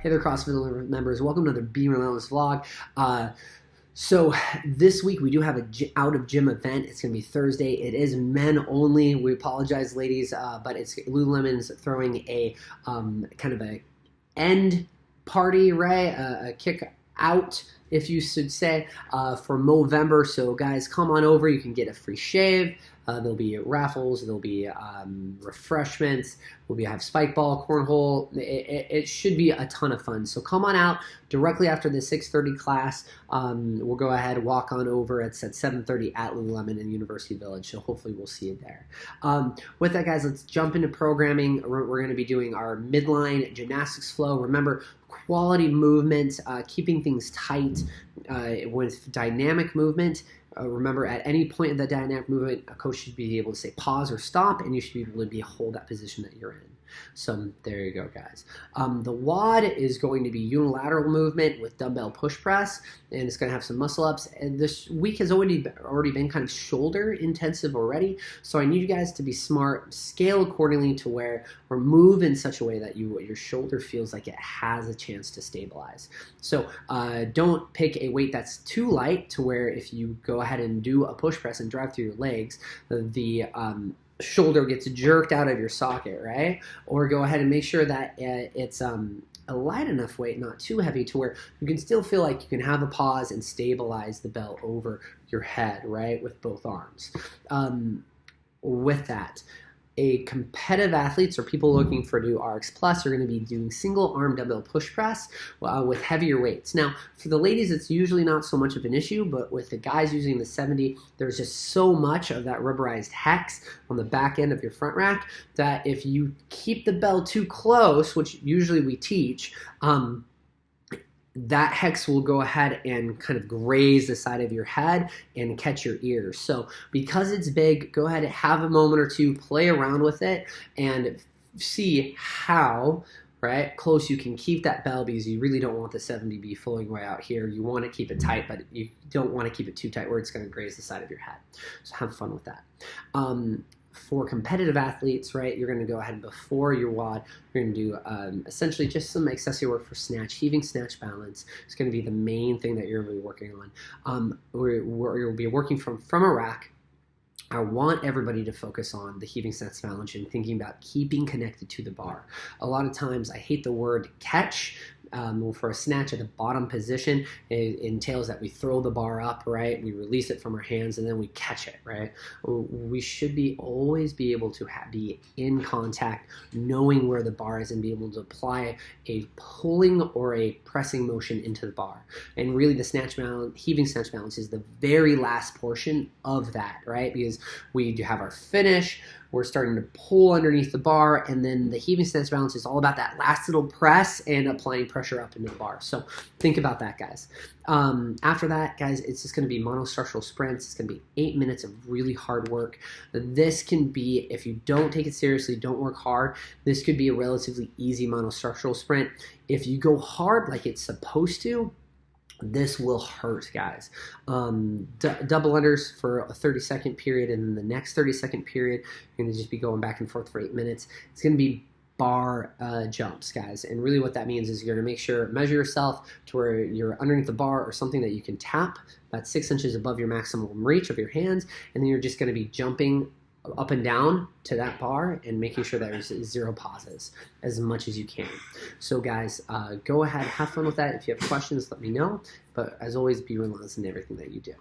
Hey there, CrossFit members. Welcome to another Be Relentless vlog. So this week we do have a out of gym event. It's going to be Thursday. It is men only. We apologize, ladies, but it's Lululemon's throwing a kind of a end party, right? A kick out, if you should say, for Movember. So guys, come on over. You can get a free shave. There'll be raffles. There'll be refreshments. We'll have spike ball, cornhole. It should be a ton of fun. So come on out directly after the 6:30 class. We'll go ahead and walk on over. It's at 7:30 at Lululemon in University Village. So hopefully we'll see you there. With that, guys, let's jump into programming. We're going to be doing our midline gymnastics flow. Remember, quality movement, keeping things tight with dynamic movement. Remember, at any point in the dynamic movement, a coach should be able to say pause or stop, and you should be able to hold that position that you're in. So there you go, guys. The WOD is going to be unilateral movement with dumbbell push press, and it's going to have some muscle ups. And this week has already been kind of shoulder intensive already, so I need you guys to be smart, scale accordingly to where, or move in such a way that your shoulder feels like it has a chance to stabilize. So don't pick a weight that's too light to where if you go ahead and do a push press and drive through your legs, the shoulder gets jerked out of your socket, right? Or go ahead and make sure that it's a light enough weight, not too heavy, to where you can still feel like you can have a pause and stabilize the belt over your head, right, with both arms. With that, competitive athletes or people looking for new RX Plus are going to be doing single arm dumbbell push press with heavier weights. Now, for the ladies, it's usually not so much of an issue, but with the guys using the 70, there's just so much of that rubberized hex on the back end of your front rack that if you keep the bell too close, which usually we teach, that hex will go ahead and kind of graze the side of your head and catch your ears. So because it's big, go ahead and have a moment or two, play around with it, and see how close you can keep that bell, because you really don't want the 70 be flowing way out here. You want to keep it tight, but you don't want to keep it too tight where it's going to graze the side of your head. So have fun with that. For competitive athletes, right, you're going to go ahead and before your WOD, you're going to do essentially just some accessory work for snatch, heaving, snatch, balance. It's going to be the main thing that you're going to be working on. You'll be working from a rack. I want everybody to focus on the heaving, snatch, balance and thinking about keeping connected to the bar. A lot of times I hate the word catch. For a snatch at the bottom position, it entails that we throw the bar up, right? We release it from our hands and then we catch it, right? We should always be able to be in contact, knowing where the bar is, and be able to apply a pulling or a pressing motion into the bar. And really the snatch balance, heaving snatch balance is the very last portion of that, right? Because we do have our finish, we're starting to pull underneath the bar, and then the heaving snatch balance is all about that last little press and applying pressure up into the bar. So think about that, guys. After that, guys, it's just going to be monostructural sprints. It's going to be 8 minutes of really hard work. This can be, if you don't take it seriously, don't work hard, this could be a relatively easy monostructural sprint. If you go hard like it's supposed to, this will hurt, guys. Double unders for a 30-second period, and then the next 30-second period, you're going to just be going back and forth for 8 minutes. It's going to be bar jumps, guys. And really what that means is you're going to make sure, measure yourself to where you're underneath the bar or something that you can tap about 6 inches above your maximum reach of your hands, and then you're just going to be jumping up and down to that bar and making sure that there's zero pauses as much as you can. So guys, go ahead, have fun with that. If you have questions, let me know. But as always, be relentless in everything that you do.